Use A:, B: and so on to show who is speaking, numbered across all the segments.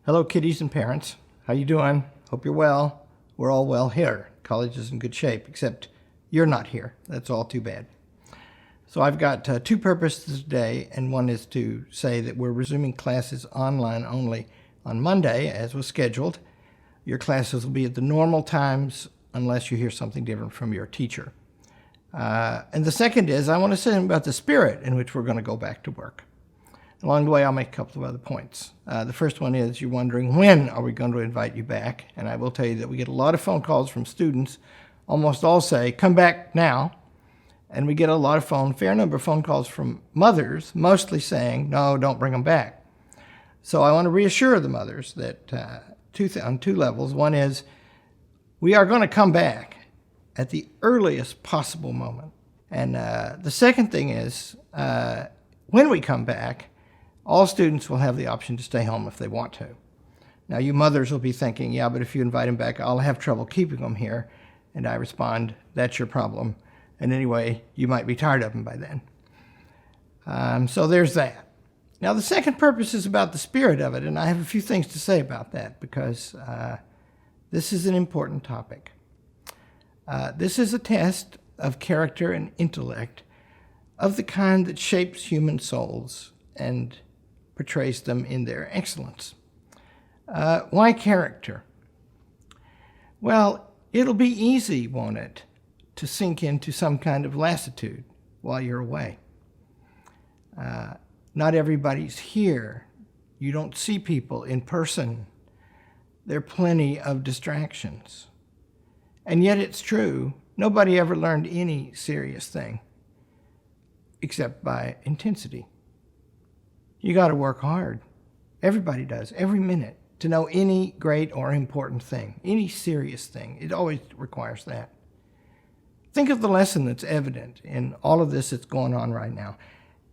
A: Hello, kiddies and parents. How you doing? Hope you're well. We're all well here. College is in good shape, except you're not here. That's all too bad. So I've got two purposes today, and one is to say that we're resuming classes online only on Monday, as was scheduled. Your classes will be at the normal times unless you hear something different from your teacher. And the second is I want to say about the spirit in which we're going to go back to work. Along the way, I'll make a couple of other points. The first one is you're wondering, when are we going to invite you back? And I will tell you that we get a lot of phone calls from students. Almost all say, come back now. And we get a lot of fair number of phone calls from mothers, mostly saying, no, don't bring them back. So I want to reassure the mothers that on two levels. One is we are going to come back at the earliest possible moment. And the second thing is when we come back, all students will have the option to stay home if they want to. Now, you mothers will be thinking, yeah, but if you invite them back, I'll have trouble keeping them here. And I respond, that's your problem. And anyway, you might be tired of them by then. So there's that. Now, the second purpose is about the spirit of it, and I have a few things to say about that because this is an important topic. This is a test of character and intellect of the kind that shapes human souls and portrays them in their excellence. Why character? Well, it'll be easy, won't it, to sink into some kind of lassitude while you're away. Not everybody's here. You don't see people in person. There are plenty of distractions. And yet it's true, nobody ever learned any serious thing except by intensity. You got to work hard. Everybody does, every minute, to know any great or important thing, any serious thing. It always requires that. Think of the lesson that's evident in all of this that's going on right now.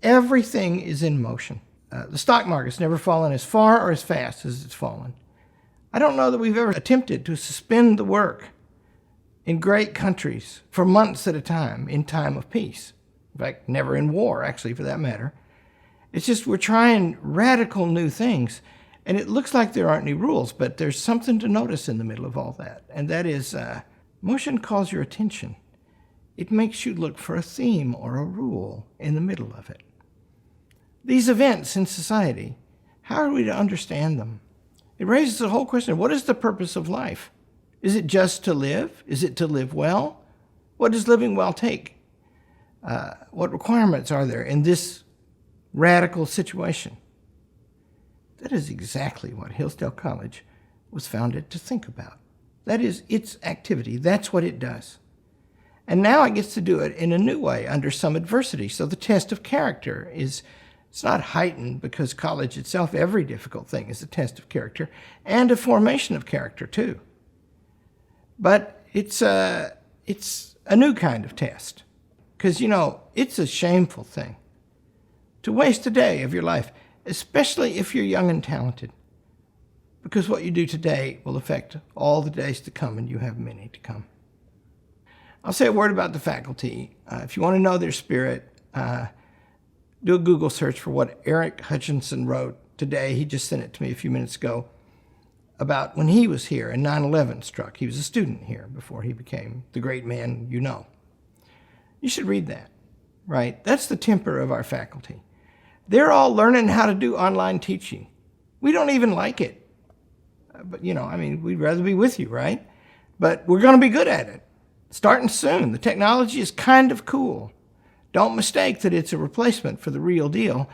A: Everything is in motion. The stock market's never fallen as far or as fast as it's fallen. I don't know that we've ever attempted to suspend the work in great countries for months at a time in time of peace. In fact, never in war, actually, for that matter. It's just we're trying radical new things, and it looks like there aren't any rules, but there's something to notice in the middle of all that, and that is motion calls your attention. It makes you look for a theme or a rule in the middle of it. These events in society, how are we to understand them? It raises the whole question, what is the purpose of life? Is it just to live? Is it to live well? What does living well take? What requirements are there in this radical situation? That is exactly what Hillsdale College was founded to think about. That is its activity. That's what it does. And now it gets to do it in a new way under some adversity. So the test of character it's not heightened because college itself, every difficult thing is a test of character and a formation of character too. But it's a new kind of test because, it's a shameful thing to waste a day of your life, especially if you're young and talented, because what you do today will affect all the days to come, and you have many to come. I'll say a word about the faculty. If you want to know their spirit, do a Google search for what Eric Hutchinson wrote today. He just sent it to me a few minutes ago about when he was here and 9/11 struck. He was a student here before he became the great man you know. You should read that, right? That's the temper of our faculty. They're all learning how to do online teaching. We don't even like it. But, we'd rather be with you, right? But we're going to be good at it. Starting soon. The technology is kind of cool. Don't mistake that it's a replacement for the real deal,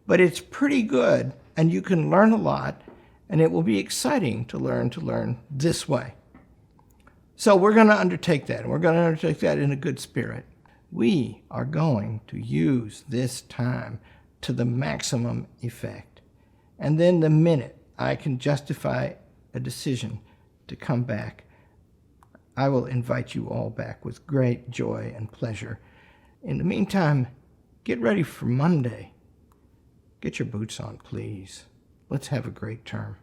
A: but it's pretty good, and you can learn a lot, and it will be exciting to learn this way. So we're going to undertake that, and we're going to undertake that in a good spirit. We are going to use this time to the maximum effect. And then the minute I can justify a decision to come back, I will invite you all back with great joy and pleasure. In the meantime, get ready for Monday. Get your boots on, please. Let's have a great term.